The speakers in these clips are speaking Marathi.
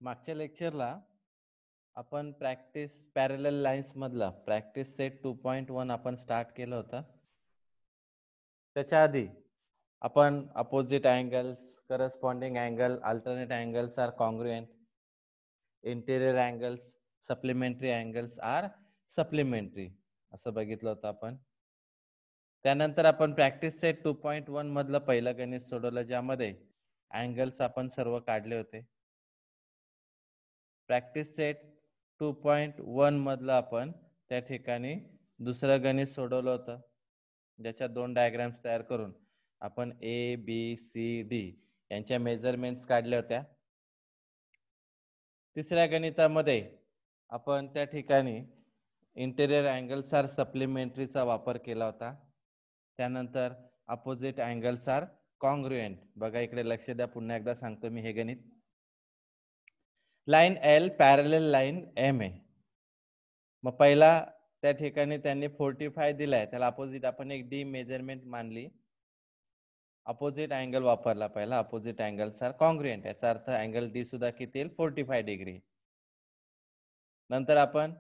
मागच्या लेक्चरला आपण प्रॅक्टिस पॅरलल लाईन्स मधला प्रॅक्टिस सेट 2.1 आपण स्टार्ट केलं होतं. त्याच्या आधी आपण opposite angles, corresponding angle, alternate angles are congruent, interior angles, supplementary angles are supplementary असं बघितलं होतं आपण. त्यानंतर आपण प्रॅक्टिस सेट 2.1 मधलं पहिलं गणित सोडवलं, ज्यामध्ये अँगल्स आपण सर्व काढले होते. प्रॅक्टिस सेट 2.1 मधलं आपण त्या ठिकाणी दुसरं गणित सोडवलं होतं, ज्याच्यात दोन डायग्राम्स तयार करून आपण ए बी सी डी यांच्या मेजरमेंट्स काढल्या होत्या. तिसऱ्या गणितामध्ये आपण त्या ठिकाणी इंटेरियर अँगल्स आर सप्लिमेंटरीचा वापर केला होता. त्यानंतर अपोजिट अँगल्स आर कॉन्ग्रुएंट. बघा इकडे लक्ष द्या, पुन्हा एकदा सांगतो मी हे गणित. Line L parallel line M आहे. मग पहिला त्या ठिकाणी त्यांनी 45 दिलाय, त्याला अपोजिट आपण एक डी मेजरमेंट मानली, अपोजिट अँगल वापरला पहिला, अपोजिट अँगल्स आर कॉन्ग्रुएंट, याचा अर्थ अँगल डी सुद्धा किती येईल, 45 डिग्री. नंतर आपण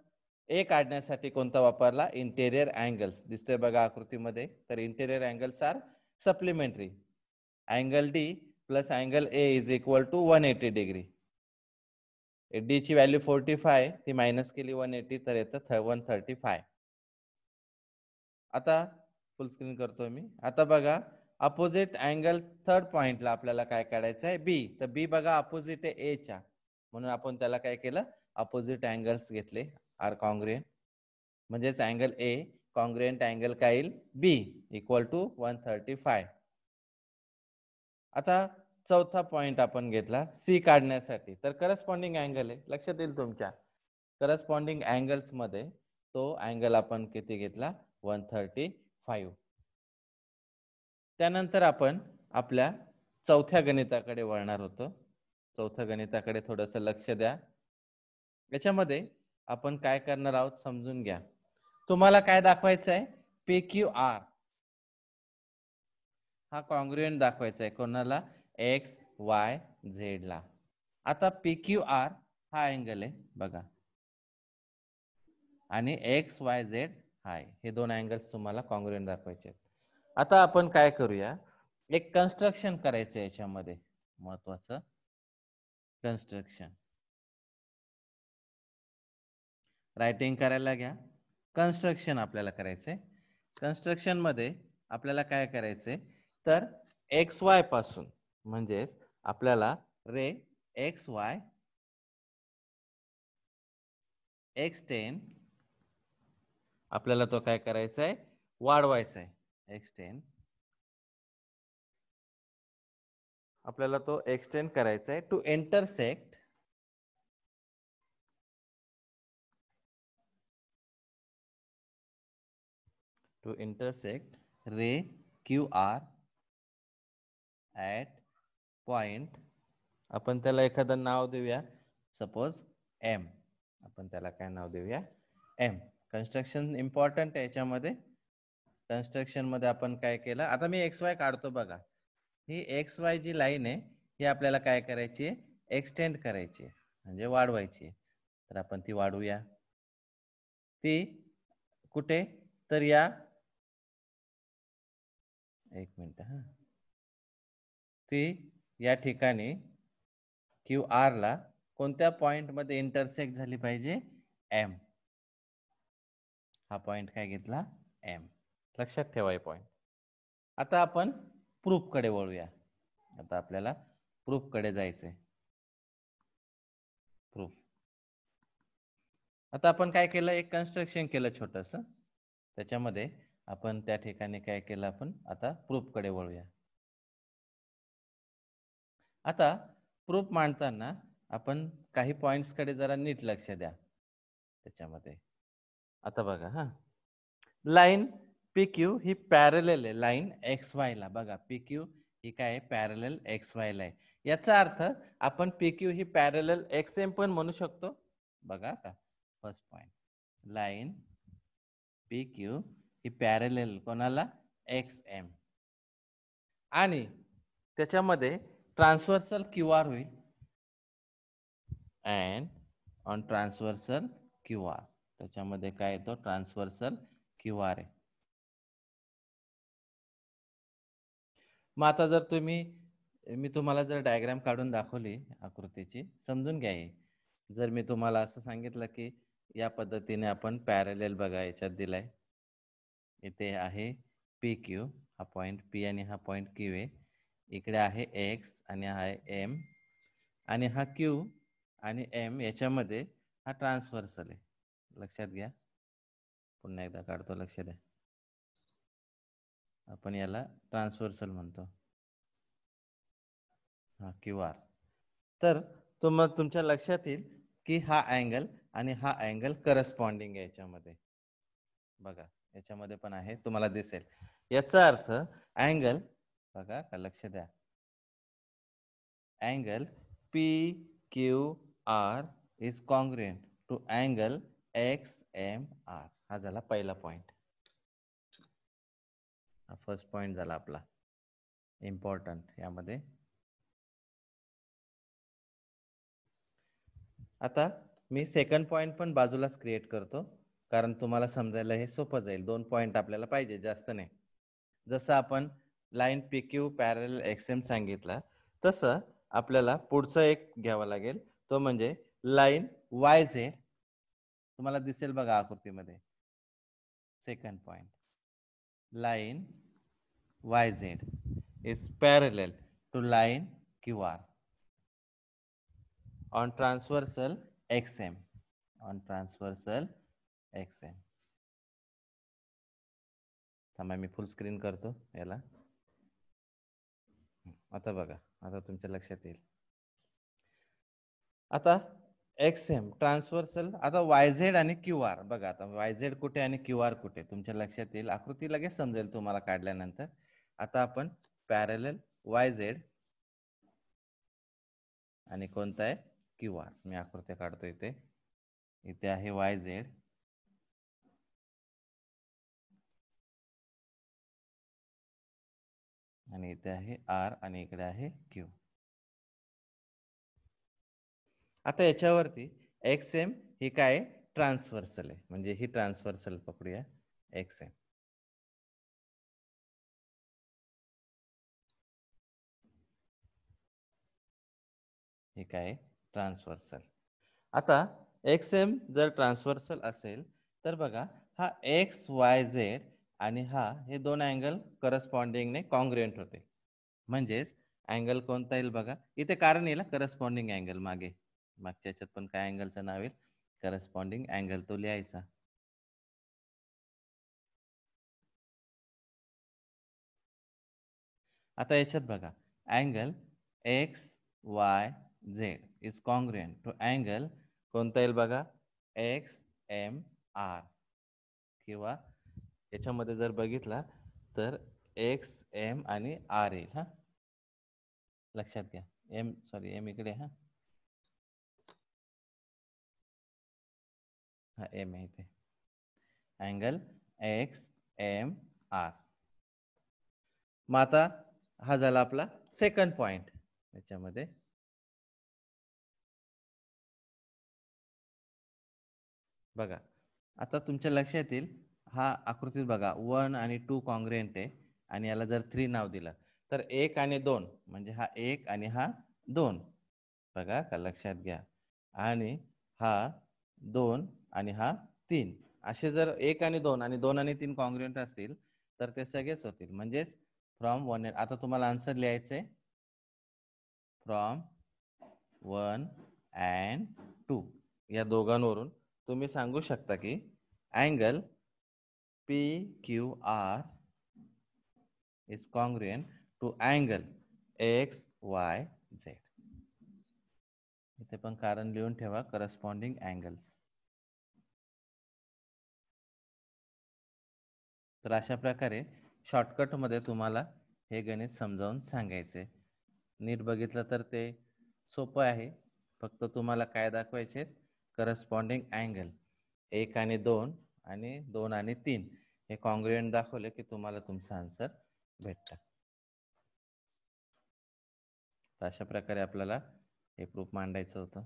ए काढण्यासाठी कोणता वापरला, इंटेरियर अँगल्स. दिसतोय बघा आकृतीमध्ये, तर interior angles are supplementary. Angle D plus angle A is equal to 180 degree. D ची व्हॅल्यू 45, ती मायनस केली 180 तर येतं 135. आता फुल स्क्रीन करतोय मी. आता बघा अपोजिट अँगल्स थर्ड पॉइंटला आपल्याला काय काढायचं आहे, बी. तर बी बघा अपोजिट आहे ए च्या, म्हणून आपण त्याला काय केलं, अपोजिट अँगल्स घेतले, आर कॉन्ग्रुएंट. म्हणजेच अँगल ए कॉन्ग्रुएंट अँगल काय येईल, बी इक्वल टू 135. आता चौथा पॉइंट आपण घेतला सी काढण्यासाठी, तर करस्पॉन्डिंग अँगल आहे, लक्षात येईल तुमच्या. करस्पॉन्डिंग अँगल्स मध्ये तो अँगल आपण किती घेतला, 135. त्यानंतर आपण आपल्या चौथ्या गणिताकडे वळणार होतो. चौथ्या गणिताकडे थोडंसं लक्ष द्या. याच्यामध्ये आपण काय करणार आहोत समजून घ्या. तुम्हाला काय दाखवायचं आहे, पी क्यू आर हा कॉन्ग्रुएंट दाखवायचा आहे कोणाला, एक्स वाय झेड ला. आता पी क्यू आर हा अँगल आहे बघा, आणि एक्स वाय झेड हाय, हे दोन अँगल्स तुम्हाला कॉन्ग्रुएंट दाखवायचे आहेत. आता आपण काय करूया, एक कन्स्ट्रक्शन करायचं याच्यामध्ये, महत्वाचं कन्स्ट्रक्शन. रायटिंग करायला घ्या. कन्स्ट्रक्शन आपल्याला करायचंय. कन्स्ट्रक्शन मध्ये आपल्याला काय करायचंय, तर एक्स वाय पासून, म्हणजेच आपल्याला रे एक्स वाय एक्सटेंड, आपल्याला तो काय करायचा आहे, वाढवायचा आहे. एक्सटेंड, आपल्याला तो एक्सटेंड करायचा आहे to intersect ray Q R at point, आपण त्याला एखादं नाव देऊया, सपोज एम. आपण त्याला काय नाव देऊया, एम. कन्स्ट्रक्शन इम्पॉर्टंट आहे याच्यामध्ये. कन्स्ट्रक्शन मध्ये आपण काय केलं, आता मी एक्स वाय काढतो बघा. ही एक्स वाय जी लाईन आहे, ही आपल्याला काय करायची आहे, एक्सटेंड करायची आहे, म्हणजे वाढवायची आहे. तर आपण ती वाढवूया. ती कुठे, तर या, एक मिनिट हा, ती या ठिकाणी क्यू आर ला कोणत्या पॉइंट मध्ये इंटरसेक्ट झाली पाहिजे, एम. हा पॉइंट काय घेतला, एम. लक्षात ठेवा हे पॉइंट. आता आपण प्रूफ कडे वळूया. आता आपल्याला प्रूफ कडे जायचंय. प्रूफ, आता आपण काय केलं, एक कन्स्ट्रक्शन केलं छोटस, त्याच्यामध्ये आपण त्या ठिकाणी काय केलं, आपण आता प्रूफ कडे वळूया. आता प्रूफ मांडताना आपण काही पॉइंट्स कडे जरा नीट लक्ष द्या त्याच्यामध्ये. आता बघा हा, लाईन पी क्यू ही पॅरलल आहे लाईन एक्स वाय ला. बघा पी क्यू ही काय, पॅरलल एक्स वाय ला आहे. याचा अर्थ आपण पी क्यू ही पॅरलल एक्स एम पण म्हणू शकतो. बघा का, first point, line P Q ही पॅरलल कोणाला, एक्स एम, आणि त्याच्यामध्ये ट्रान्सव्हर्सल क्यू आर होईल. And on transversal Q R. त्याच्यामध्ये काय येतो? ट्रान्सव्हर्सल क्यू आर आहे. मग आता जर मी तुम्हाला जर डायग्राम काढून दाखवली आकृतीची, समजून घ्या. जर मी तुम्हाला असं सांगितलं की या पद्धतीने आपण पॅरलेल बघा याच्यात दिलाय. इथे आहे पी क्यू, हा पॉइंट पी आणि हा पॉइंट क्यू आहे. इकडे आहे एक्स आणि हा आहे एम, आणि हा क्यू आणि एम याच्यामध्ये हा ट्रान्सव्हर्सल आहे. लक्षात घ्या, पुन्हा एकदा काढतो, लक्ष द्या. आपण याला ट्रान्सव्हर्सल म्हणतो, हा क्यू आर. तर मग तुमच्या लक्षात येईल की हा अँगल आणि हा अँगल करस्पॉन्डिंग आहे याच्यामध्ये. बघा याच्यामध्ये पण आहे, तुम्हाला दिसेल. याचा अर्थ अँगल बघा का, लक्ष द्या, angle P Q R is congruent to angle X M R. हा झाला पहिला पॉइंट, हा फर्स्ट पॉइंट झाला आपला इम्पॉर्टंट यामध्ये. आता मी सेकंड पॉइंट पण बाजूलाच क्रिएट करतो, कारण तुम्हाला समजायला हे सोपं जाईल. 2 पॉइंट आपल्याला पाहिजे, जास्त नाही. जसं आपण लाईन पी क्यू पॅरल एक्सएम सांगितला, तसं आपल्याला पुढचं एक घ्यावं लागेल, तो म्हणजे लाईन वाय झेड. तुम्हाला दिसेल बघा आकृतीमध्ये, second point, line Y Z is parallel to line Q R on transversal XM, on transversal XM. थांबा मी फुल स्क्रीन करतो याला. आता बघा, आता तुमच्या लक्षात येईल. आता एक्सएम ट्रान्सव्हर्सल, आता वायझेड आणि क्यू आर बघा. आता वायझेड कुठे आणि क्यू आर कुठे तुमच्या लक्षात येईल, आकृती लगेच समजेल तुम्हाला काढल्यानंतर. आता आपण पॅरलल वायझेड आणि कोणता आहे क्यू आर. मी आकृती काढतो इथे. इथे आहे वायझेड आणि इथे आहे आर आणि इकडे आहे क्यू. आता याच्यावरती एक्सएम ही काय ट्रान्सव्हर्सल आहे, म्हणजे ही ट्रान्सव्हर्सल पकडूया एक्सएम. हे काय ट्रान्सव्हर्सल. आता एक्सएम जर ट्रान्सव्हर्सल असेल तर बघा, हा एक्स वाय झेड आणि हा हे दोन अँगल करस्पॉन्डिंगने कॉन्ग्रुएंट होते. म्हणजेच अँगल कोणता येईल बघा, इथे कारण येईल करस्पॉन्डिंग अँगल. मागच्या याच्यात पण काय अँगलचं नाव येईल, करस्पॉन्डिंग अँगल, तो लिहायचा. आता याच्यात बघा, angle X Y Z is congruent to angle कोणता येईल बघा, एक्स एम आर. किंवा याच्यामध्ये जर बघितला तर एक्स एम आणि आर येईल. हा लक्षात घ्या, एम इकडे, हा एम आहे इथे. Angle X M R. मग आता हा झाला आपला सेकंड पॉइंट. याच्यामध्ये बघा, आता तुमच्या लक्षात येईल, हा आकृतीत बघा 1 आणि 2 कॉन्ग्रुएंट आहे, आणि याला जर 3 नाव दिलं तर 1 आणि 2 म्हणजे हा 1 आणि हा 2. बघा का, लक्षात घ्या. आणि हा 2 आणि हा 3. असे जर 1 आणि 2 आणि 2 आणि 3 कॉन्ग्रुएंट असतील तर ते सगळेच होतील. म्हणजेच फ्रॉम 1, आता तुम्हाला आन्सर लिहायचंय, फ्रॉम 1 अँड 2 या दोघांवरून तुम्ही सांगू शकता की angle P Q R is congruent to angle X Y Z. इथे पण कारण लिहून ठेवा, करस्पॉन्डिंग अँगल्स. तर अशा प्रकारे शॉर्टकट मध्ये तुम्हाला हे गणित समजावून सांगायचे. नीट बघितलं तर ते सोपं आहे. फक्त तुम्हाला काय दाखवायचे, करस्पॉन्डिंग अँगल 1 आणि 2 आणि 2 आणि 3 हे कॉन्ग्रुएंट दाखवले की तुम्हाला तुमचा आन्सर भेटतं. अशा प्रकारे आपल्याला हे प्रूफ मांडायचं होतं.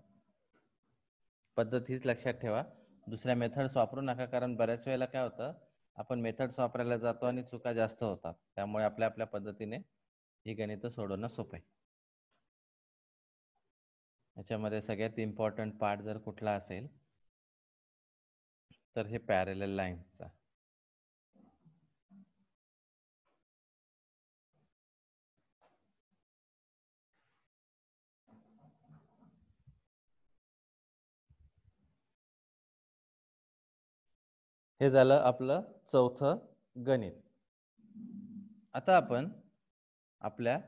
पद्धत हीच लक्षात ठेवा, दुसऱ्या मेथड्स वापरू नका, कारण बऱ्याच वेळेला काय होतं, आपण मेथड्स वापरायला जातो आणि चुका जास्त होतात. त्यामुळे आपल्या आपल्या पद्धतीने ही गणितं सोडवणं सोपं आहे. याच्यामध्ये सगळ्यात इम्पॉर्टंट पार्ट जर कुठला असेल तर हे पॅरलल लाईन्सचा. हे झालं आपलं चौथं गणित. आता आपण आपल्या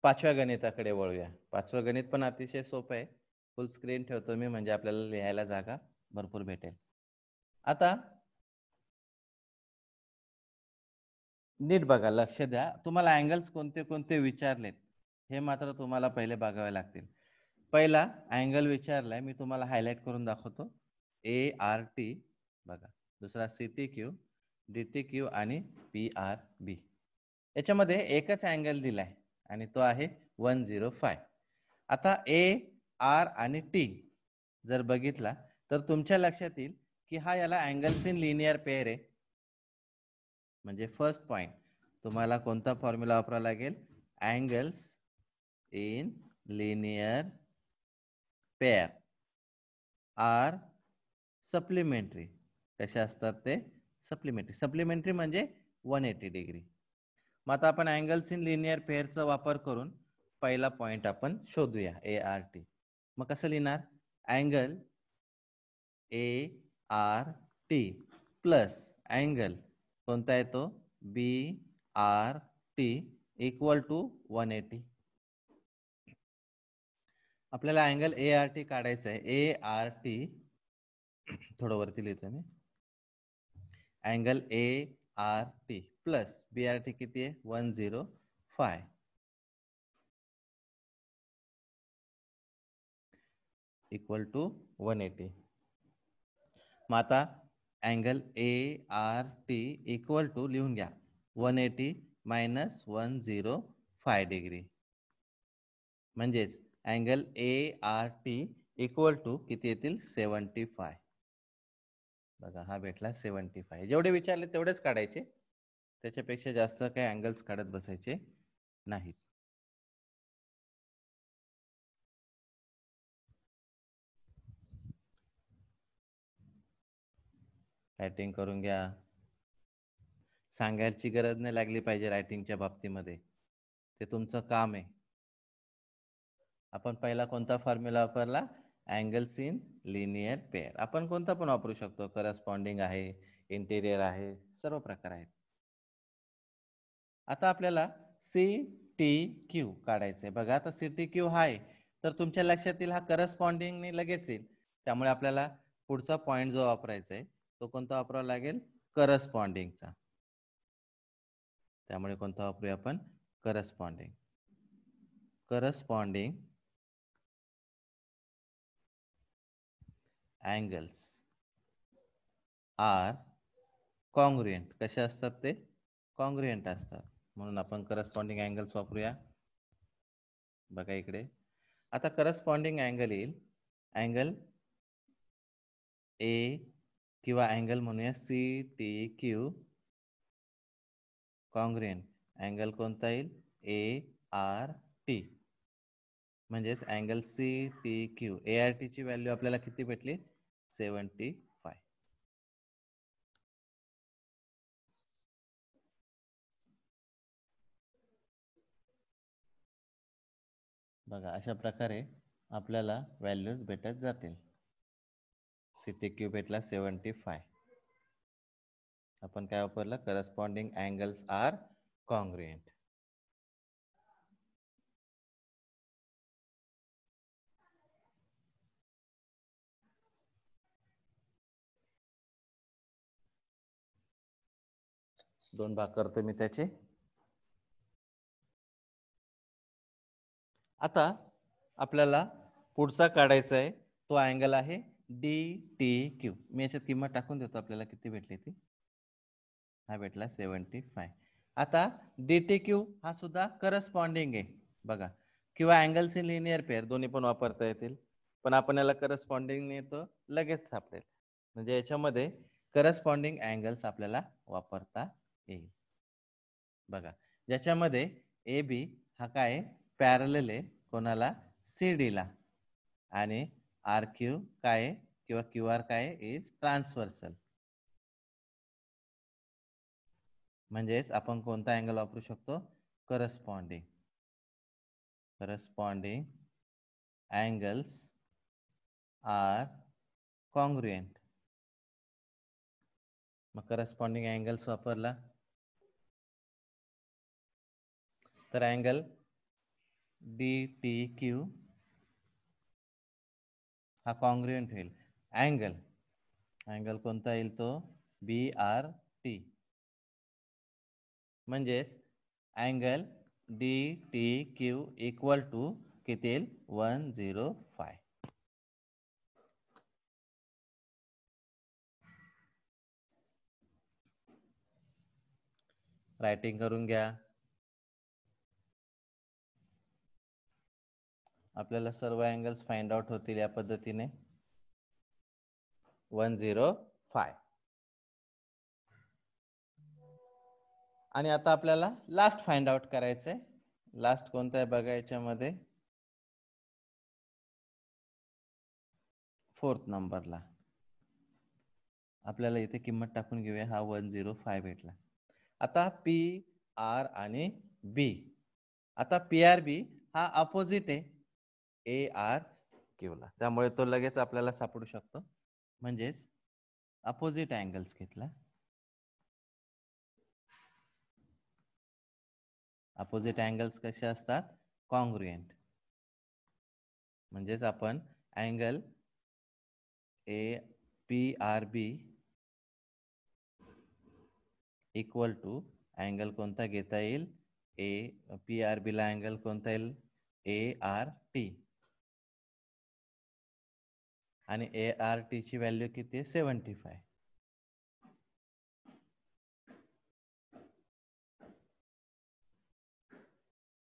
पाचव्या गणिताकडे वळूया. पाचवं गणित पण अतिशय सोपं आहे. फुल स्क्रीन ठेवतो मी, म्हणजे आपल्याला लिहायला जागा भरपूर भेटेल. आता नीट बघा, लक्ष द्या. तुम्हाला अँगल्स कोणते कोणते विचारलेत हे मात्र तुम्हाला पहिले बघावे लागतील. पहिला अँगल विचारलाय, मी तुम्हाला हायलाइट करून दाखवतो. ART बघा, दुसरा CTQ, DTQ आणि PRB. याच्यामध्ये एकच अँगल दिलाय आणि तो आहे 105. आता AR आणि T जर बघितला तर तुमच्या लक्षात येईल की हा याला अँगल्स इन लिनियर पेअर आहे. म्हणजे फर्स्ट पॉइंट तुम्हाला कोणता फॉर्म्युला वापरावा लागेल? Angles in linear pair are supplementary. कशा असतात ते? सप्लिमेंटरी. सप्लिमेंटरी म्हणजे 180 डिग्री. मग आता आपण अँगल्स इन लिनियर पेअरचा वापर करून पहिला पॉइंट आपण शोधूया, ART. मग कसं लिहिणार? अँगल ART प्लस अँगल कोणता येतो? BRT equal to 180. आपल्याला अँगल ART काढायचा आहे. ART थोडं वरती लिहितो मी. अँगल ART प्लस BRT किती आहे? 105 इक्वल टू 180. मग आता अँगल ART इक्वल टू लिहून घ्या 180 मायनस 105 डिग्री. म्हणजेच अँगल ART इक्वल टू किती येतील? 75. बघा, हा भेटला 75. जेवढे विचारले तेवढेच काढायचे, त्याच्यापेक्षा जास्त काही अँगल्स काढत बसायचे नाहीत. रायटिंग करून घ्या. सांगायची गरज नाही लागली पाहिजे रायटिंगच्या बाबतीमध्ये, ते तुमचं काम आहे. आपण पहिला कोणता फॉर्म्युला वापरला? Angles in linear pair. आपण कोणता पण वापरू शकतो, करस्पॉन्डिंग आहे, इंटेरियर आहे, सर्व प्रकार आहेत. आता आपल्याला CTQ काढायचंय. बघा, आता CTQ हा आहे तर तुमच्या लक्षात येईल हा करस्पॉन्डिंगने लगेच येईल. त्यामुळे आपल्याला पुढचा पॉइंट जो वापरायचा आहे तो कोणता वापरावा लागेल? करस्पॉन्डिंगचा. त्यामुळे कोणता वापरूया आपण? Corresponding. Corresponding angles are congruent. कसे असतात ते? कॉन्ग्रुएंट असतात. म्हणून आपण करस्पॉन्डिंग अँगल्स वापरूया. बघा इकडे, आता करस्पॉन्डिंग अँगल येईल अँगल ए किंवा अँगल म्हणूया CTQ कॉन्ग्रुएंट. अँगल कोणता येईल? ART. म्हणजेच अँगल CTQ. ART ची व्हॅल्यू आपल्याला किती भेटली? 75. बघा, अशा प्रकारे आपल्याला व्हॅल्यूज भेटत जातील. CTQ भेटला 75. आपण काय वापरलं? Corresponding angles are congruent. दोन भाग करतो मी त्याचे. आता आपल्याला पुढचा काढायचा आहे, तो अँगल आहे DTQ. मी याच्यात किंमत टाकून देतो आपल्याला किती भेटली ती. हा भेटला 75. आता DTQ हा सुद्धा करस्पॉन्डिंग आहे बघा, किंवा अँगल्स इन लिनियर पेअर, दोन्ही पण वापरता येतील. पण आपण याला करस्पॉन्डिंग नेतो लगेच सापडेल. म्हणजे याच्यामध्ये करस्पॉन्डिंग अँगल्स आपल्याला वापरता येईल. बघा, ज्याच्यामध्ये ए बी हा काय पॅरलल आहे कोणाला, सी डी ला, आणि आर क्यू काय किंवा क्यू आर काय इज ट्रान्सव्हर्सल. म्हणजेच आपण कोणता अँगल वापरू शकतो, corresponding. Corresponding angles are congruent. मग करस्पॉन्डिंग अँगल्स वापरला तर अँगल DTQ हा कॉन्ग्रुएंट होईल. अँगल कोणता येईल तो BRT. म्हणजेच अँगल DTQ इक्वल टू किती येईल, 105. रायटिंग करून घ्या. आपल्याला सर्व अँगल्स फाइंड आउट होतील या पद्धतीने. 105. आणि आता आपल्याला लास्ट फाइंड आउट करायचंय. लास्ट कोणता आहे बघा याच्यामध्ये, 4th नंबरला. आपल्याला इथे किंमत टाकून घेऊया. हा 105 भेटला. आता पी आर आणि बी. आता पी आर बी हा अपोजिट आहे ए आर क्यू ला, त्यामुळे तो लगेच आपल्याला सापडू शकतो. म्हणजेच अपोजिट अँगल्स घेतला. अपोजिट अँगल्स कसे असतात, कॉन्ग्रुएंट. म्हणजेच आपण angle A P R B equal to angle कोणता घेता येईल, ए पी आर बी ला अँगल कोणता येईल, ए आर टी. आणि ए आर टी ची व्हॅल्यू किती आहे, 75.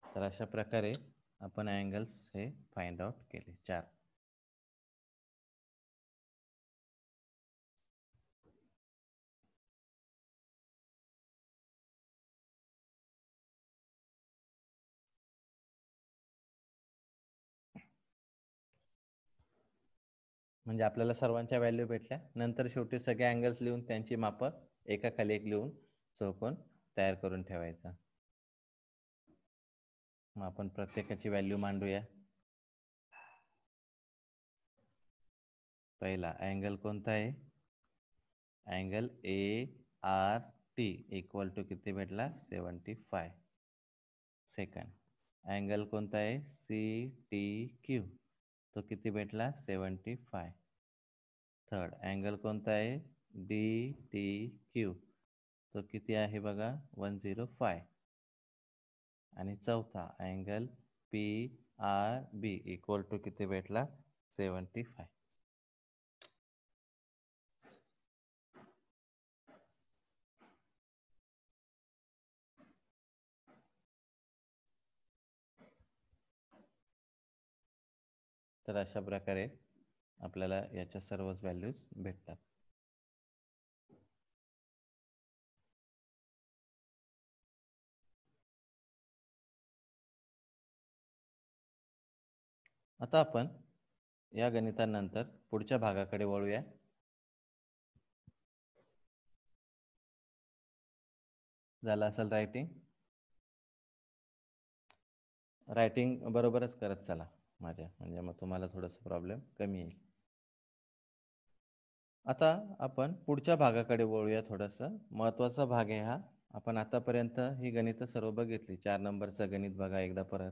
तर अशा प्रकारे आपण अँगल्स हे फाइंड आउट केले 4. म्हणजे आपल्याला सर्वांच्या व्हॅल्यू भेटल्या. नंतर शेवटी सगळे अँगल्स लिहून त्यांची मापं एकाखाली एक लिहून चौकोन तयार करून ठेवायचा. मग आपण प्रत्येकाची व्हॅल्यू मांडूया. पहिला अँगल कोणता आहे, angle A R T equal to किती भेटला, 75. सेकंड अँगल कोणता आहे, सी टी क्यू, तो किती भेटला, 75. थर्ड अँगल कोणता आहे, डी टी क्यू, तो किती आहे बघा, 105. आणि चौथा angle P R B equal to किती भेटला, 75. तर अशा प्रकारे आपल्याला याच्या सर्वच व्हॅल्यूज भेटतात. आता आपण या गणितानंतर पुढच्या भागाकडे वळूया. झालं असेल रायटिंग बरोबरच करत चला माझ्या, म्हणजे मग तुम्हाला थोडंसं प्रॉब्लेम कमी येईल. आता आपण पुढच्या भागाकडे वळूया. थोडंसं महत्त्वाचा भाग आहे हा. आपण आतापर्यंत ही गणितं सर्व बघितली. 4 नंबरचं गणित बघा एकदा परत.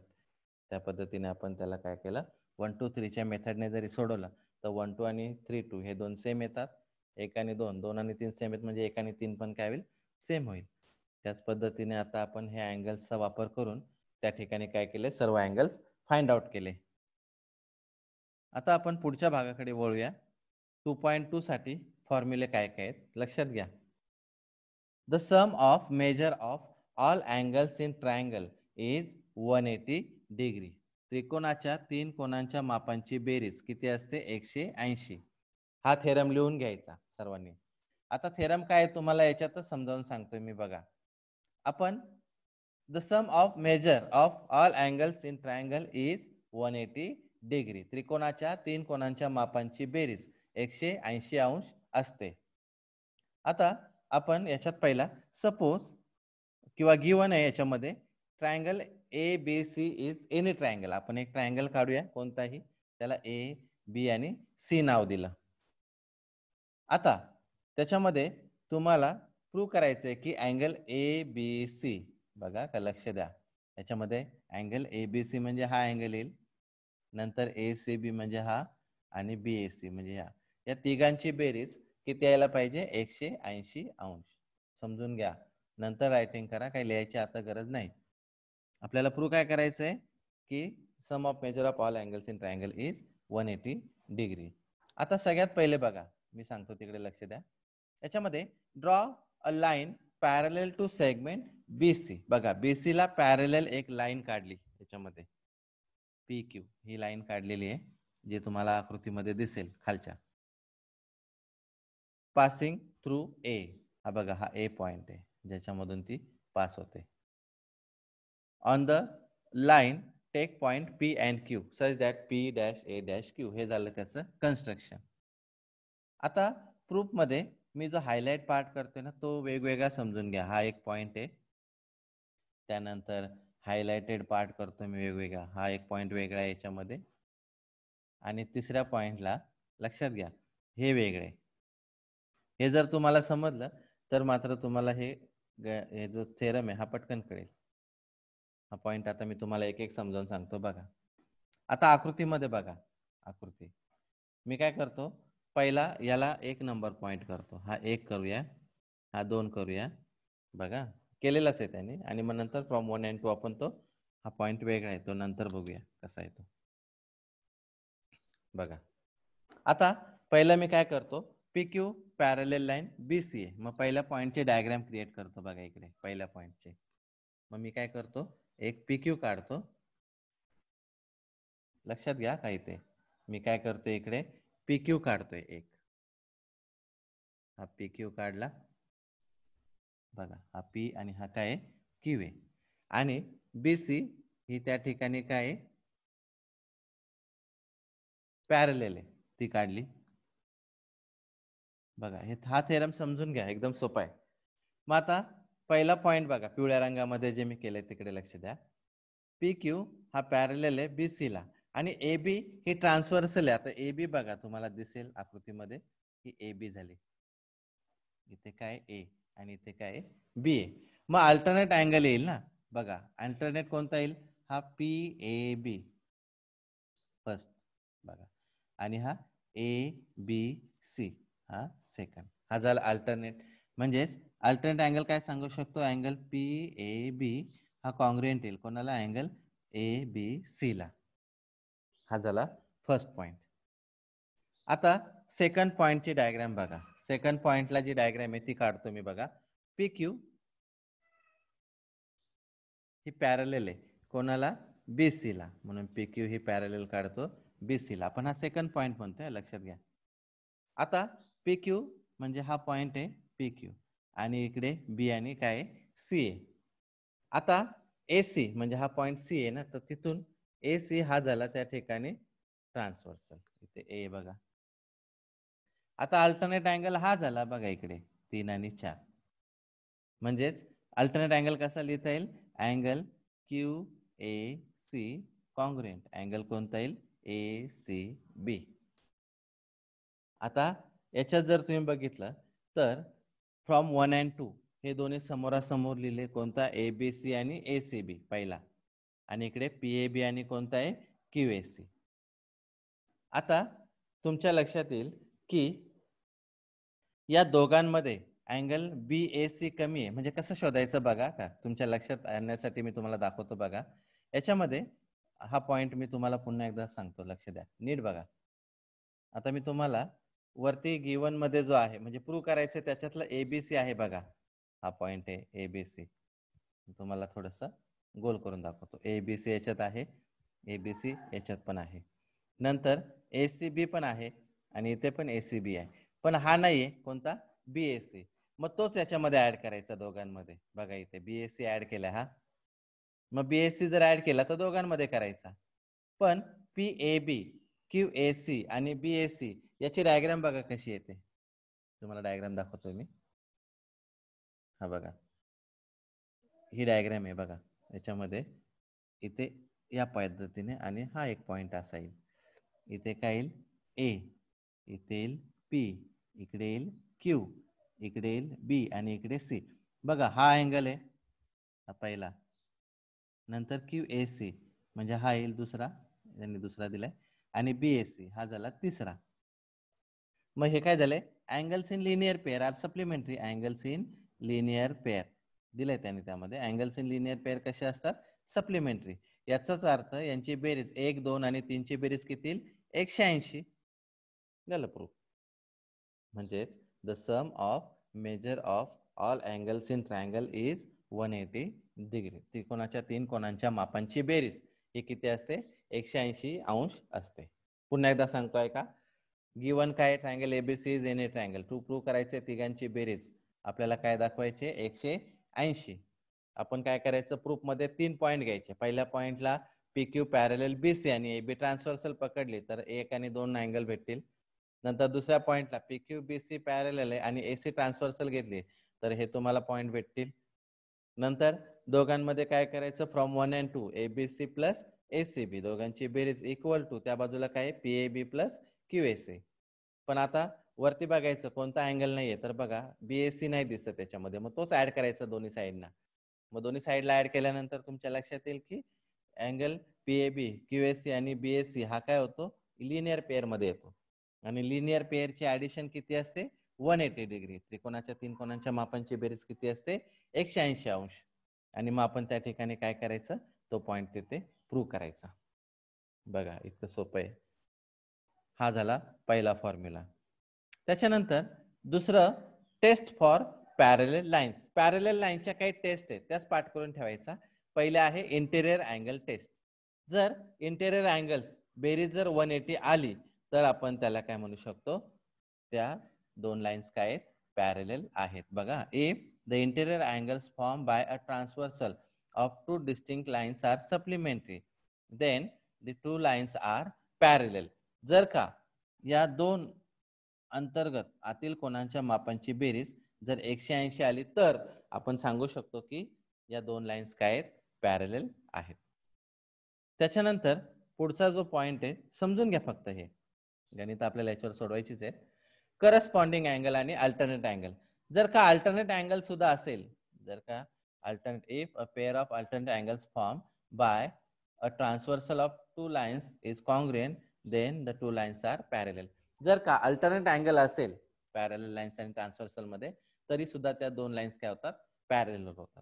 त्या पद्धतीने आपण त्याला काय केलं, 1 2 3च्या मेथडने जरी सोडवलं तर 1 2 आणि 3 2 हे दोन सेम येतात. 1 आणि 2, 2 आणि 3 सेम आहेत, म्हणजे 1 आणि 3 पण काय होईल, सेम होईल. त्याच पद्धतीने आता आपण हे अँगल्सचा वापर करून त्या ठिकाणी काय केले, सर्व अँगल्स फाइंड आउट केले. आता आपण पुढच्या भागाकडे वळूया. 2.2 साठी फॉर्म्युले काय काय आहेत लक्षात घ्या. The sum of measure of all angles in triangle is 180 degree. त्रिकोणाच्या 3 कोणांच्या मापांची बेरीज किती असते 180. हा थेरम लिहून घ्यायचा सर्वांनी. आता थेरम काय तुम्हाला याच्यातच समजावून सांगतोय मी बघा. आपण the sum of measure of all angles in triangle is 180 degree. त्रिकोणाच्या 3 कोणांच्या मापांची बेरीज 180 अंश असते. आता आपण याच्यात पहिला सपोज किंवा गिवन आहे याच्यामध्ये triangle ABC is any triangle. आपण एक ट्रायंगल काढूया कोणताही, त्याला AB आणि C नाव दिलं. आता त्याच्यामध्ये तुम्हाला प्रूव्ह करायचंय की अँगल ABC बघा का, लक्ष द्या. याच्यामध्ये अँगल ABC म्हणजे हा अँगल येईल, नंतर ACB म्हणजे हा आणि BAC म्हणजे हा. या तिघांची बेरीज किती यायला पाहिजे 180 अंश. समजून घ्या, नंतर रायटिंग करा, काही लिहायची आता गरज नाही. आपल्याला प्रूव्ह काय करायचंय की sum of measure of all angles in triangle is 180 degree. आता सगळ्यात पहिले बघा, मी सांगतो तिकडे लक्ष द्या. याच्यामध्ये draw a line parallel to segment BC. बघा BC ला पॅरलल एक लाईन काढली, याच्यामध्ये PQ ही लाईन काढलेली आहे, जे तुम्हाला आकृतीमध्ये दिसेल खालच्या. Passing through A. हा बघा, हा A पॉइंट आहे ज्याच्यामधून ती पास होते. On the line take point P and Q such that P', A', Q हे झालं त्याचं कन्स्ट्रक्शन. आता प्रूफ मध्ये मी जो हायलाइट पार्ट करतोय ना, तो वेगवेगळा समजून घ्या. हा एक पॉइंट आहे, त्यानंतर हायलाइटेड पार्ट करतोय मी वेगवेगळा, हा एक पॉइंट वेगळा आहे याच्यामध्ये, आणि तिसऱ्या पॉइंटला लक्षात घ्या हे वेगळे. हे जर तुम्हाला समजलं तर मात्र तुम्हाला हे जो थेरम आहे हा पटकन कळेल. हा पॉइंट आता मी तुम्हाला एक एक समजावून सांगतो बघा. आता आकृतीमध्ये बघा, आकृती मी काय करतो, पहिला याला 1 नंबर पॉइंट करतो. हा 1 करूया, हा 2 करूया, बघा केलेलाच आहे त्याने. आणि मग नंतर फ्रॉम 1 and 2 आपण तो हा पॉइंट वेगळा आहे तो नंतर बघूया कसा आहे तो. बघा आता पहिला मी काय करतो, PQ पॅरलल लाईन BC आहे. मग पहिल्या पॉइंटचे डायग्राम क्रिएट करतो बघा इकडे पहिल्या पॉइंटचे. मग मी काय करतो, एक PQ काढतो. लक्षात घ्या काय ते, मी काय करतो इकडे PQ काढतोय एक. हा PQ काढला बघा, हा P आणि हा काय Q आहे. आणि BC ही त्या ठिकाणी काय पॅरलल आहे, ती काढली बघा. हे हा थेरम समजून घ्या, एकदम सोपा आहे. मग आता पहिला पॉइंट बघा पिवळ्या रंगामध्ये जे मी केलंय तिकडे लक्ष द्या. PQ हा पॅरलल आहे BC ला, आणि AB ही ट्रान्सव्हर्सल आहे. आता AB बघा तुम्हाला दिसेल आकृतीमध्ये ही AB झाली, इथे काय A आणि इथे काय B आहे. मग अल्टरनेट अँगल येईल ना, बघा अल्टरनेट कोणता येईल, हा PAB फर्स्ट बघा, आणि हा ABC हा सेकंड. हा झाला अल्टरनेट. म्हणजेच अल्टरनेट अँगल काय सांगू शकतो, अँगल PAB हा कॉन्ग्रुएंट येईल कोणाला, अँगल ABC ला. हा झाला फर्स्ट पॉइंट. आता सेकंड पॉइंटची डायग्राम बघा. सेकंड पॉइंटला जी डायग्राम आहे ती काढतो मी बघा. PQ ही पॅरलल आहे कोणाला, BC ला, म्हणून PQ ही पॅरलल काढतो BC ला. आपण हा सेकंड पॉइंट म्हणतोय, लक्षात घ्या. आता PQ म्हणजे हा पॉइंट आहे PQ, आणि इकडे B आणि काय C आहे. आता AC म्हणजे हा पॉइंट C आहे ना, तर तिथून AC हा झाला त्या ठिकाणी ट्रान्सव्हर्सल, इथे A बघा. आता अल्टरनेट अँगल हा झाला बघा इकडे 3 आणि 4. म्हणजेच अल्टरनेट अँगल कसा लिहिता येईल, अँगल QAC कॉन्ग्रुएंट. अँगल कोणता येईल, ACB. आता याच्यात जर तुम्ही बघितलं तर फ्रॉम 1 and 2 हे दोन्ही समोरासमोर लिहिले, कोणता ABC आणि ACB पहिला, आणि इकडे PAB आणि कोणता आहे QAC. आता तुमच्या लक्षात येईल की या दोघांमध्ये अँगल BAC कमी आहे. म्हणजे कसं शोधायचं बघा का, तुमच्या लक्षात आणण्यासाठी मी तुम्हाला दाखवतो बघा. याच्यामध्ये हा पॉइंट मी तुम्हाला पुन्हा एकदा सांगतो, लक्ष द्या नीट बघा. आता मी तुम्हाला वरती गिवन मध्ये जो आहे म्हणजे प्रूव्ह करायचं त्याच्यातला ABC आहे बघा, हा पॉइंट आहे ABC. तुम्हाला थोडस गोल करून दाखवतो. ABC याच्यात आहे, ABC याच्यात पण आहे. नंतर ACB पण आहे आणि इथे पण ACB आहे, पण हा नाहीये कोणता, BAC. मग तोच याच्यामध्ये ऍड करायचा दोघांमध्ये. बघा इथे BAC ऍड केला हा, मग BAC जर ऍड केला तर दोघांमध्ये करायचा. पण PAB, QAC आणि BAC याची डायग्राम बघा कशी येते. तुम्हाला डायग्राम दाखवतो मी. हा बघा, ही डायग्राम आहे बघा. याच्यामध्ये इथे या पद्धतीने आणि हा एक पॉइंट असा येईल. इथे काय येईल, A, इथे येईल P, इकडे येईल Q, इकडे येईल B आणि इकडे C. बघा हा अँगल आहे हा पहिला, नंतर QAC म्हणजे हा येईल दुसरा, यांनी दुसरा दिलाय, आणि BAC हा झाला तिसरा. मग हे काय झालंय, angles in linear pair are supplementary. Angles in linear pair दिलंय त्यांनी, त्यामध्ये अँगल्स इन लिनियर पेअर कसे असतात, सप्लिमेंटरी. याचाच अर्थ यांची बेरीज 1, 2 आणि 3 ची बेरीज किती येईल, 180. झालं प्रूफ. म्हणजेच the sum of measure of all angles in triangle is 180 degree. त्रिकोणाच्या 3 कोणांच्या मापांची बेरीज ही किती असते, 180 अंश असते. पुन्हा एकदा सांगतोय का, गिवन काय, triangle ABC is any triangle. To prove करायचे तिघांची बेरीज, आपल्याला काय दाखवायचे, 180. आपण काय करायचं, प्रूफ मध्ये 3 पॉइंट घ्यायचे. पहिल्या पॉइंटला PQ पॅरलल BC आणि AB ट्रान्सव्हर्सल पकडली तर 1 आणि 2 अँगल भेटतील. नंतर दुसऱ्या पॉइंटला PQ BC पॅरलल आहे आणि AC ट्रान्सव्हर्सल घेतली तर हे तुम्हाला पॉइंट भेटतील. नंतर दोघांमध्ये काय करायचं, from 1 and 2 ABC plus ACB दोघांची बेरीज इक्वल टू, त्या बाजूला काय PAB प्लस QAC. पण आता वरती बघायचं कोणता अँगल नाहीये, तर बघा BAC नाही दिसत त्याच्यामध्ये, मग तोच ऍड करायचा दोन्ही साईडना. मग दोन्ही साईडला ऍड केल्यानंतर तुमच्या लक्षात येईल की अँगल PAB, QAC आणि BAC हा काय होतो, लिनियर पेअर मध्ये येतो. आणि लिनियर पेअरची ऍडिशन किती असते, 180 डिग्री. त्रिकोणाच्या 3 कोणांच्या मापांची बेरीज किती असते, 180 अंश. आणि मग आपण त्या ठिकाणी काय करायचं, तो पॉइंट तिथे प्रूव्ह करायचा. बघा इतकं सोपं आहे. हा झाला पहिला फॉर्म्युला. त्याच्यानंतर दुसरं, test for parallel lines. Parallel लाईनच्या काही टेस्ट आहेत, त्याच पाठ करून ठेवायचा. पहिले आहे इंटेरियर अँगल टेस्ट. जर इंटेरियर अँगल्स बेरीज जर 180 आली तर आपण त्याला काय म्हणू शकतो, त्या दोन लाईन्स काय आहेत, पॅरलल आहेत. बघा, if the interior angles form by a transversal of 2 distinct lines are supplementary, then the 2 lines are parallel. जर का या दोन अंतर्गत आतील कोणांच्या मापांची बेरीज जर 180 आली तर आपण सांगू शकतो की या दोन लाईन्स काय आहेत, पॅरलल आहेत. त्याच्यानंतर पुढचा जो पॉइंट आहे, समजून घ्या फक्त, हे गणित आपल्याला याच्यावर सोडवायचीच आहे. करस्पॉन्डिंग अँगल आणि अल्टरनेट अँगल. जर का अल्टरनेट अँगल सुद्धा असेल, जर का alternate, if a pair of alternate angles form by a transversal of 2 lines is congruent, then the 2 lines are parallel. जर का अल्टरनेट अँगल असेल पॅरलल लाईन्स आणि ट्रान्सव्हर्सल मध्ये, तरी सुद्धा त्या दोन लाईन्स काय होतात, पॅरलल होतात.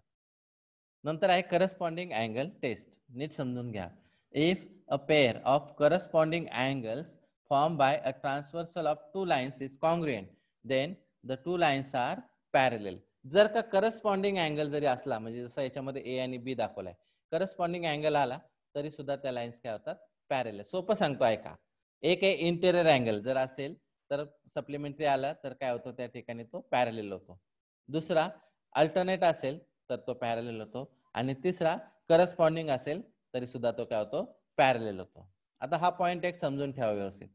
नंतर आहे करस्पॉन्डिंग अँगल टेस्ट. नीट समजून घ्या. If a pair of corresponding angles formed by a transversal of 2 lines is congruent, then the 2 lines are parallel. जर का करस्पॉन्डिंग अँगल जरी असला, म्हणजे जसं याच्यामध्ये A आणि B दाखवलाय, करस्पॉन्डिंग अँगल आला तरी सुद्धा त्या लाईन्स काय होतात, पॅरलल. सोपं सांगतो ऐका. एक आहे इंटेरियर अँगल, जर असेल तर सप्लिमेंटरी आला तर काय होतं, त्या ठिकाणी तो पॅरलल होतो. दुसरा अल्टरनेट असेल तर तो पॅरलल होतो. आणि तिसरा करस्पॉन्डिंग असेल तरी सुद्धा तो काय होतो, पॅरलल होतो. आता हा पॉइंट एक समजून ठेवा व्यवस्थित.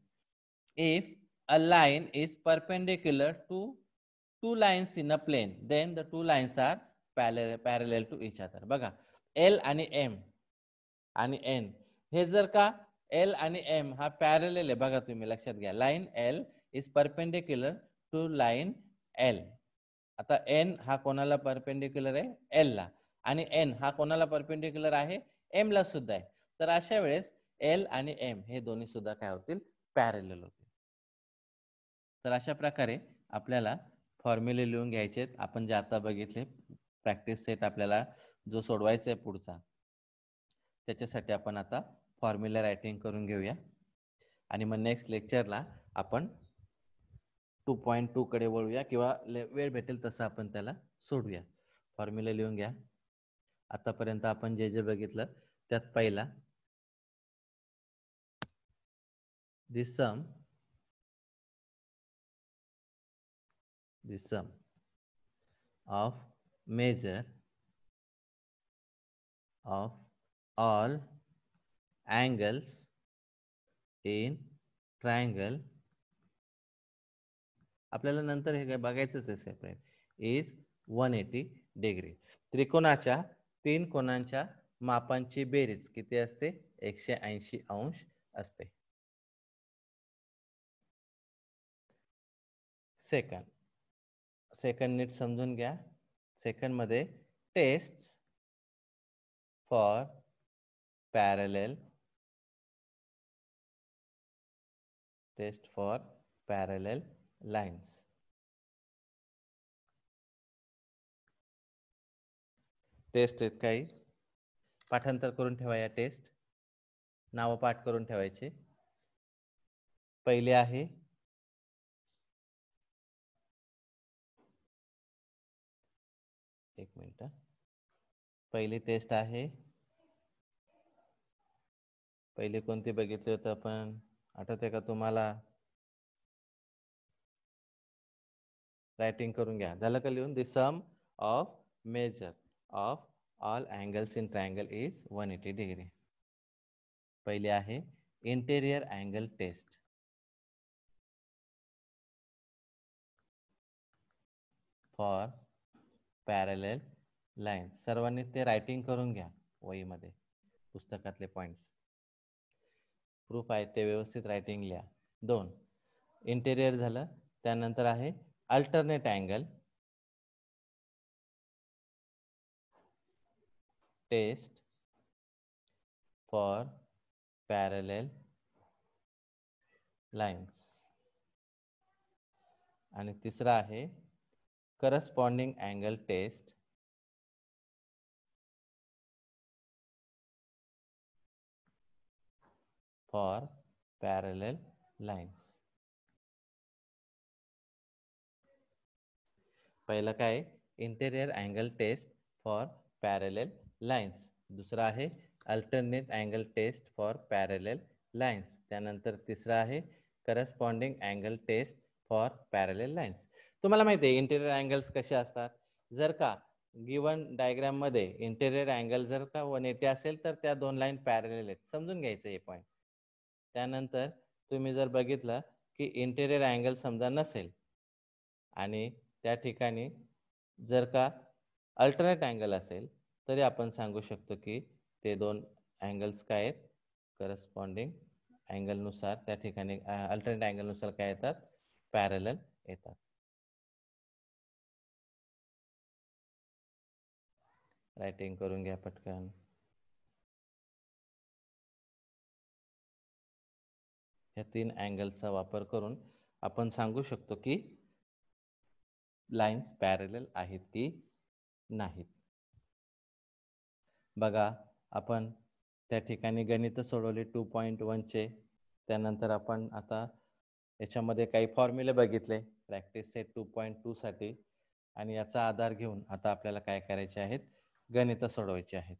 If a line is perpendicular to 2 lines in a plane, then the 2 lines are parallel to each other. बघा, L आणि M आणि N हे जर का L आणि M हा पॅरलल आहे, बघा तुम्ही लक्षात घ्या, line L is perpendicular to line L. आता N हा कोणाला परपेंडिक्युलर आहे, L ला, आणि N हा कोणाला परपेंडिक्युलर आहे, M ला सुद्धा आहे. तर अशा वेळेस L आणि M हे दोन्ही सुद्धा काय होतील, पॅरलल होतील. तर अशा प्रकारे आपल्याला फॉर्म्युले लिहून घ्यायचे. आपण जे आता बघितले प्रॅक्टिस सेट, आपल्याला जो सोडवायचा आहे पुढचा, त्याच्यासाठी आपण आता फॉर्म्युला रायटिंग करून घेऊया. आणि मग नेक्स्ट लेक्चरला आपण 2.2 कडे वळूया, किंवा वेळ भेटेल तसं आपण त्याला सोडूया. फॉर्म्युला लिहून घ्या. आतापर्यंत आपण जे जे बघितलं त्यात पहिला the sum of measure of all angles in triangle, आपल्याला नंतर हे काय बघायचंच आहे सेपरेट, इज 180 डिग्री. त्रिकोणाच्या 3 कोणांच्या मापांची बेरीज किती असते? 180 अंश असते. सेकंड नीट समजून घ्या. सेकंड मध्ये test for parallel lines. Test आहेत काही, पाठांतर करून ठेवा. या टेस्ट नाव पाठ करून ठेवायचे. पहिले आहे एक मिनिट, पहिली टेस्ट आहे. पहिले कोणते बघितले होते आपण, आठवते का तुम्हाला? रायटिंग करून घ्या. झालं का लिहून? The sum of measure of all angles in triangle is 180 degree. पहिले आहे interior angle test for parallel lines. सर्वांनी ते रायटिंग करून घ्या वहीमध्ये, पुस्तकातले पॉइंट्स. प्रूफ आहे ते व्यवस्थित रायटिंग लिहा. 2 इंटेरियर झालं. त्यानंतर आहे alternate angle test for parallel lines. आणि तिसरा आहे corresponding angle test for parallel lines. पहिलं काय? Interior angle test for parallel lines. दुसरा आहे alternate angle test for parallel lines. त्यानंतर तिसरा आहे corresponding angle test for parallel lines. तुम्हाला माहिती आहे इंटेरियर अँगल्स कसे असतात. जर का गिवन डायग्राम मध्ये इंटेरियर अँगल जर का 180 असेल तर त्या 2 लाईन पॅरलल आहेत. समजून घ्यायचं हे पॉइंट. त्यानंतर तुम्ही जर बघितलं की इंटेरियर अँगल समजा नसेल आणि त्या ठिकाणी जर का अल्टरनेट अँगल असेल तरी आपण सांगू शकतो की ते 2 अँगल्स काय आहेत, करस्पॉन्डिंग अँगल नुसार त्या ठिकाणी अल्टरनेट अँगल नुसार काय येतात, पॅरलल येतात. रायटिंग करून घ्या पटकन. या 3 अँगलचा वापर करून आपण सांगू शकतो की लाइन्स पॅरलल आहेत की नाहीत. बघा आपण त्या ठिकाणी गणित सोडवले 2.1 चे. त्यानंतर आपण आता याच्यामध्ये काही फॉर्म्युले बघितले प्रॅक्टिस सेट 2.2 साठी आणि याचा आधार घेऊन आता आपल्याला काय करायचे आहेत, गणित सोडवायचे आहेत.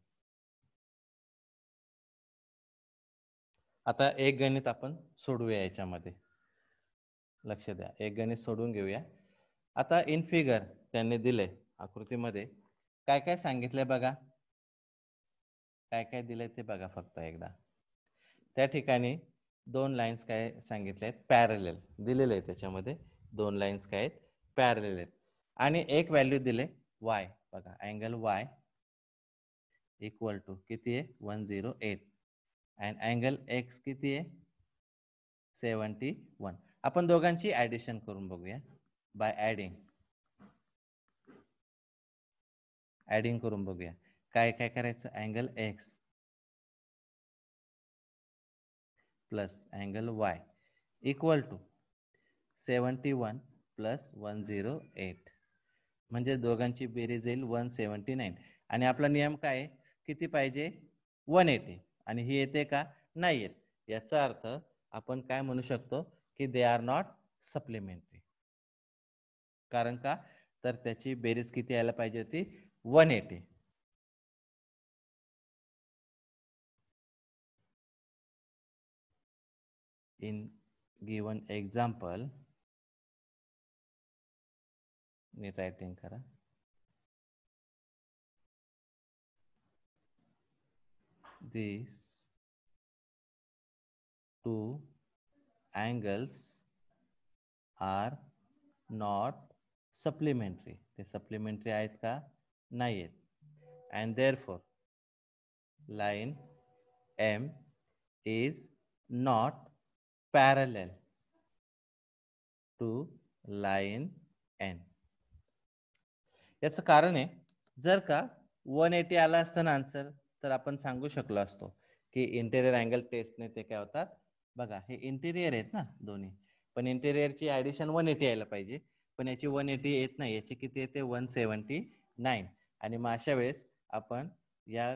आता एक गणित आपण सोडवूया याच्यामध्ये. लक्ष द्या, एक गणित सोडवून घेऊया. आता इन फिगर त्यांनी दिले आकृतीमध्ये काय काय सांगितले बघा. काय काय दिले ते बघा फक्त एकदा. त्या ठिकाणी 2 लाईन्स काय सांगितले आहेत, पॅरलल दिलेले आहे. त्याच्यामध्ये 2 लाईन्स काय आहेत, पॅरलल आहेत. आणि एक व्हॅल्यू दिले y. बघा अँगल y इक्वल टू किती आहे, 108 आणि अँगल x किती आहे, 71. आपण दोघांची ऍडिशन करून बघूया. बाय ऍडिंग करून बघूया. काय काय करायचं, angle x plus angle y equal to 71 plus 108 म्हणजे दोघांची बेरीज येईल 179. आणि आपला नियम काय, किती पाहिजे, 180. आणि ही येते का, नाही येत. याचा अर्थ आपण काय म्हणू शकतो की दे आर नॉट सप्लिमेंटरी. कारण का, तर त्याची बेरीज किती यायला पाहिजे होती, 180. इन गिवन एक्झाम्पल, नीट रायटिंग करा. These two angles are not supplementary. ते supplementary आहेत का? नाही आहेत. And therefore line M is not parallel to line N. याचं कारण आहे, जर का 180 आला असतं ना आन्सर, तर आपण सांगू शकलो असतो की इंटेरियर अँगल टेस्टने ते काय होतात बघा. हे इंटेरियर आहेत ना दोन्ही, पण इंटेरियरची ऍडिशन 180 यायला पाहिजे, पण याची 180 येत नाही. याची किती येते? 179. आणि मग अशा वेळेस आपण या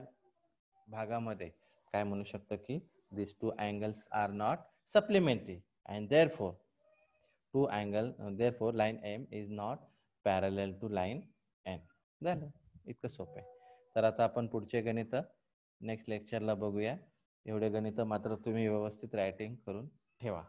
भागामध्ये काय म्हणू शकतो की this two angles are not supplementary and therefore line M is not parallel to line N. झालं, इतकं सोपं आहे. तर आता आपण पुढचे गणित नेक्स्ट लेक्चरला बघूया. एवढे गणित मात्र तुम्ही व्यवस्थित रायटिंग करून ठेवा.